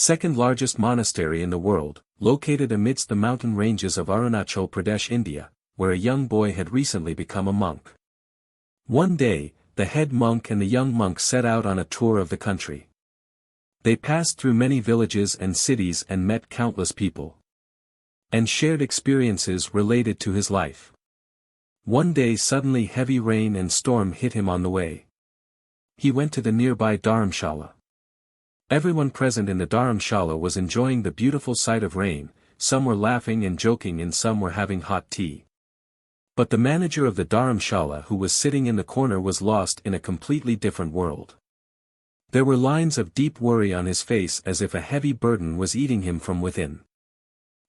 Second largest monastery in the world, located amidst the mountain ranges of Arunachal Pradesh, India, where a young boy had recently become a monk. One day, the head monk and the young monk set out on a tour of the country. They passed through many villages and cities and met countless people, and shared experiences related to his life. One day suddenly heavy rain and storm hit him on the way. He went to the nearby dharamshala. Everyone present in the dharamshala was enjoying the beautiful sight of rain, some were laughing and joking and some were having hot tea. But the manager of the dharamshala who was sitting in the corner was lost in a completely different world. There were lines of deep worry on his face as if a heavy burden was eating him from within.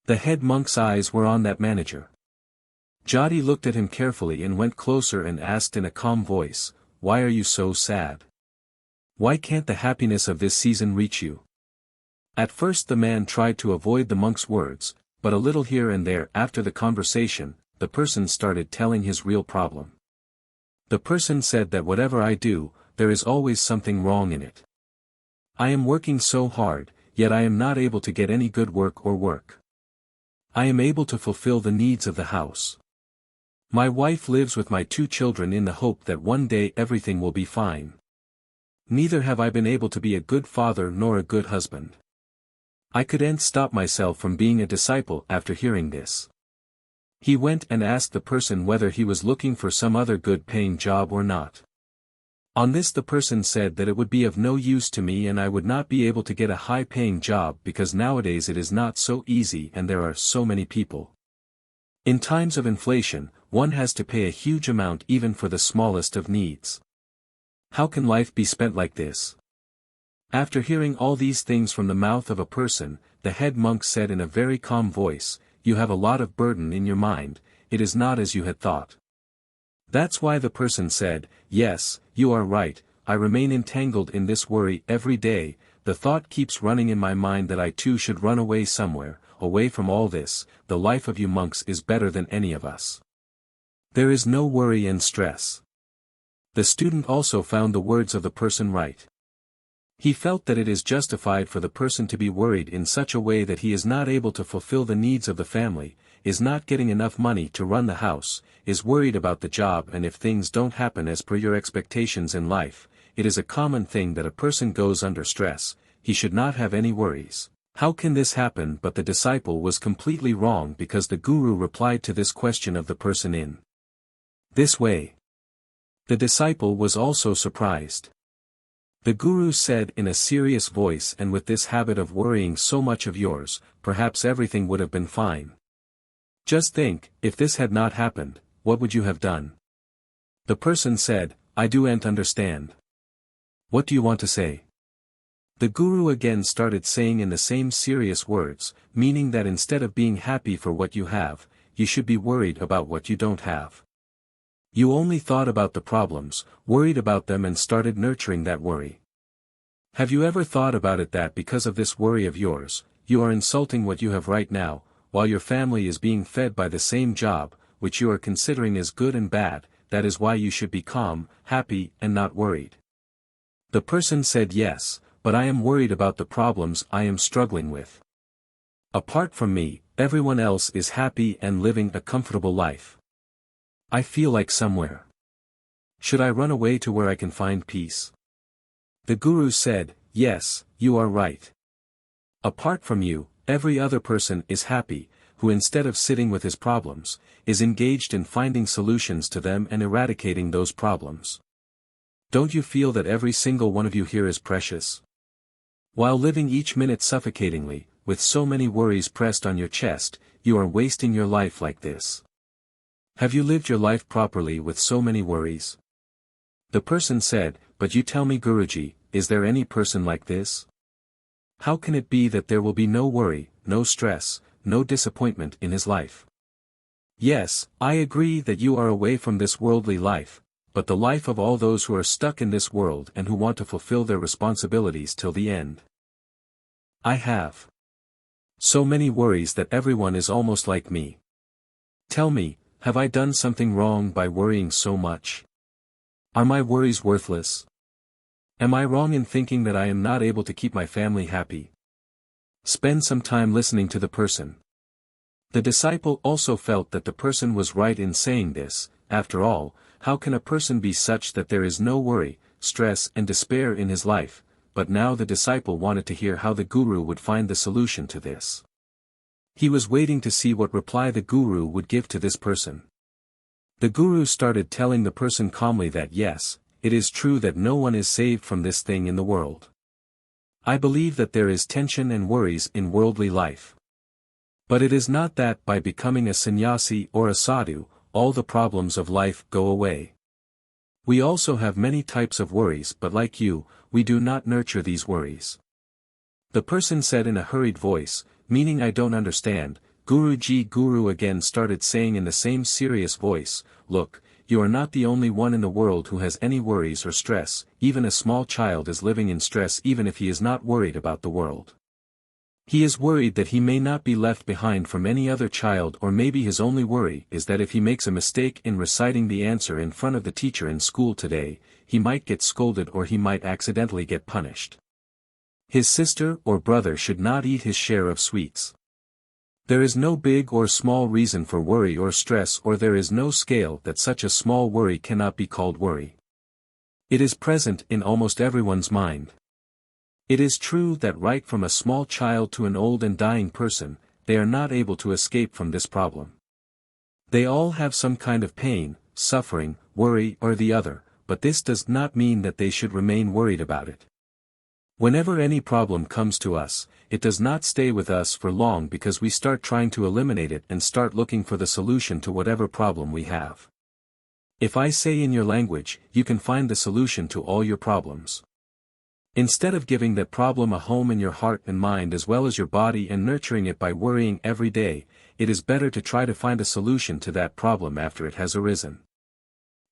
The head monk's eyes were on that manager. Jati looked at him carefully and went closer and asked in a calm voice, "Why are you so sad? Why can't the happiness of this season reach you?" At first the man tried to avoid the monk's words, but a little here and there after the conversation, the person started telling his real problem. The person said that whatever I do, there is always something wrong in it. I am working so hard, yet I am not able to get any good work or work. I am able to fulfill the needs of the house. My wife lives with my 2 children in the hope that one day everything will be fine. Neither have I been able to be a good father nor a good husband. I couldn't stop myself from being a disciple after hearing this. He went and asked the person whether he was looking for some other good-paying job or not. On this the person said that it would be of no use to me and I would not be able to get a high-paying job because nowadays it is not so easy and there are so many people. In times of inflation, one has to pay a huge amount even for the smallest of needs. How can life be spent like this? After hearing all these things from the mouth of a person, the head monk said in a very calm voice, "You have a lot of burden in your mind, it is not as you had thought." That's why the person said, "Yes, you are right, I remain entangled in this worry every day, the thought keeps running in my mind that I too should run away somewhere, away from all this, the life of you monks is better than any of us. There is no worry and stress." The student also found the words of the person right. He felt that it is justified for the person to be worried in such a way that he is not able to fulfill the needs of the family, is not getting enough money to run the house, is worried about the job, and if things don't happen as per your expectations in life, it is a common thing that a person goes under stress, he should not have any worries. How can this happen? But the disciple was completely wrong because the guru replied to this question of the person in this way. The disciple was also surprised. The guru said in a serious voice, "And with this habit of worrying so much of yours, perhaps everything would have been fine. Just think, if this had not happened, what would you have done?" The person said, "I don't understand. What do you want to say?" The guru again started saying in the same serious words, meaning that instead of being happy for what you have, you should be worried about what you don't have. You only thought about the problems, worried about them and started nurturing that worry. Have you ever thought about it that because of this worry of yours, you are insulting what you have right now, while your family is being fed by the same job, which you are considering as good and bad, that is why you should be calm, happy and not worried. The person said, "Yes, but I am worried about the problems I am struggling with. Apart from me, everyone else is happy and living a comfortable life. I feel like somewhere. Should I run away to where I can find peace?" The guru said, "Yes, you are right. Apart from you, every other person is happy, who instead of sitting with his problems, is engaged in finding solutions to them and eradicating those problems. Don't you feel that every single one of you here is precious? While living each minute suffocatingly, with so many worries pressed on your chest, you are wasting your life like this. Have you lived your life properly with so many worries?" The person said, "But you tell me, Guruji, is there any person like this? How can it be that there will be no worry, no stress, no disappointment in his life?" Yes, I agree that you are away from this worldly life, but the life of all those who are stuck in this world and who want to fulfill their responsibilities till the end. I have so many worries that everyone is almost like me. Tell me, have I done something wrong by worrying so much? Are my worries worthless? Am I wrong in thinking that I am not able to keep my family happy? Spend some time listening to the person. The disciple also felt that the person was right in saying this. After all, how can a person be such that there is no worry, stress and despair in his life? But now the disciple wanted to hear how the guru would find the solution to this. He was waiting to see what reply the guru would give to this person. The guru started telling the person calmly that yes, it is true that no one is saved from this thing in the world. I believe that there is tension and worries in worldly life. But it is not that by becoming a sannyasi or a sadhu, all the problems of life go away. We also have many types of worries, but like you, we do not nurture these worries. The person said in a hurried voice, meaning I don't understand. Guru again started saying in the same serious voice, look, you are not the only one in the world who has any worries or stress. Even a small child is living in stress even if he is not worried about the world. He is worried that he may not be left behind from any other child, or maybe his only worry is that if he makes a mistake in reciting the answer in front of the teacher in school today, he might get scolded or he might accidentally get punished. His sister or brother should not eat his share of sweets. There is no big or small reason for worry or stress, or there is no scale that such a small worry cannot be called worry. It is present in almost everyone's mind. It is true that right from a small child to an old and dying person, they are not able to escape from this problem. They all have some kind of pain, suffering, worry or the other, but this does not mean that they should remain worried about it. Whenever any problem comes to us, it does not stay with us for long because we start trying to eliminate it and start looking for the solution to whatever problem we have. If I say in your language, you can find the solution to all your problems. Instead of giving that problem a home in your heart and mind as well as your body and nurturing it by worrying every day, it is better to try to find a solution to that problem after it has arisen.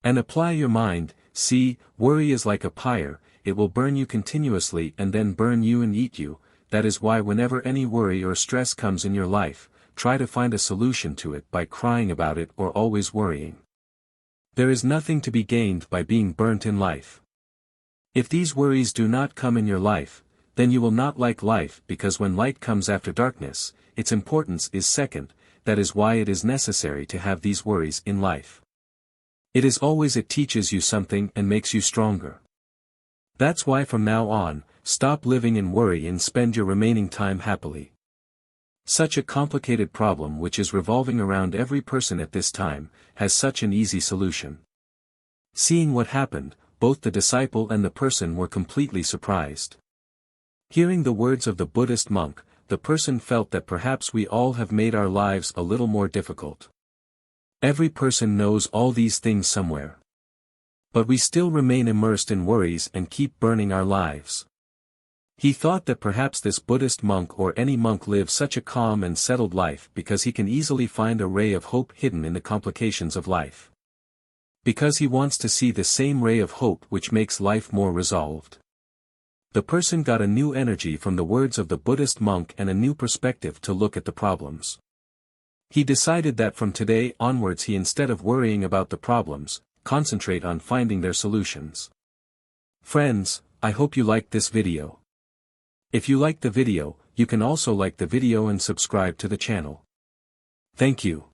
And apply your mind. See, worry is like a pyre, it will burn you continuously and then burn you and eat you. That is why whenever any worry or stress comes in your life, try to find a solution to it by crying about it or always worrying. There is nothing to be gained by being burnt in life. If these worries do not come in your life, then you will not like life, because when light comes after darkness, its importance is second. That is why it is necessary to have these worries in life. It teaches you something and makes you stronger. That's why from now on, stop living in worry and spend your remaining time happily. Such a complicated problem which is revolving around every person at this time, has such an easy solution. Seeing what happened, both the disciple and the person were completely surprised. Hearing the words of the Buddhist monk, the person felt that perhaps we all have made our lives a little more difficult. Every person knows all these things somewhere. But we still remain immersed in worries and keep burning our lives. He thought that perhaps this Buddhist monk or any monk lives such a calm and settled life because he can easily find a ray of hope hidden in the complications of life. Because he wants to see the same ray of hope which makes life more resolved. The person got a new energy from the words of the Buddhist monk and a new perspective to look at the problems. He decided that from today onwards he, instead of worrying about the problems, concentrate on finding their solutions. Friends, I hope you liked this video. If you liked the video, you can also like the video and subscribe to the channel. Thank you.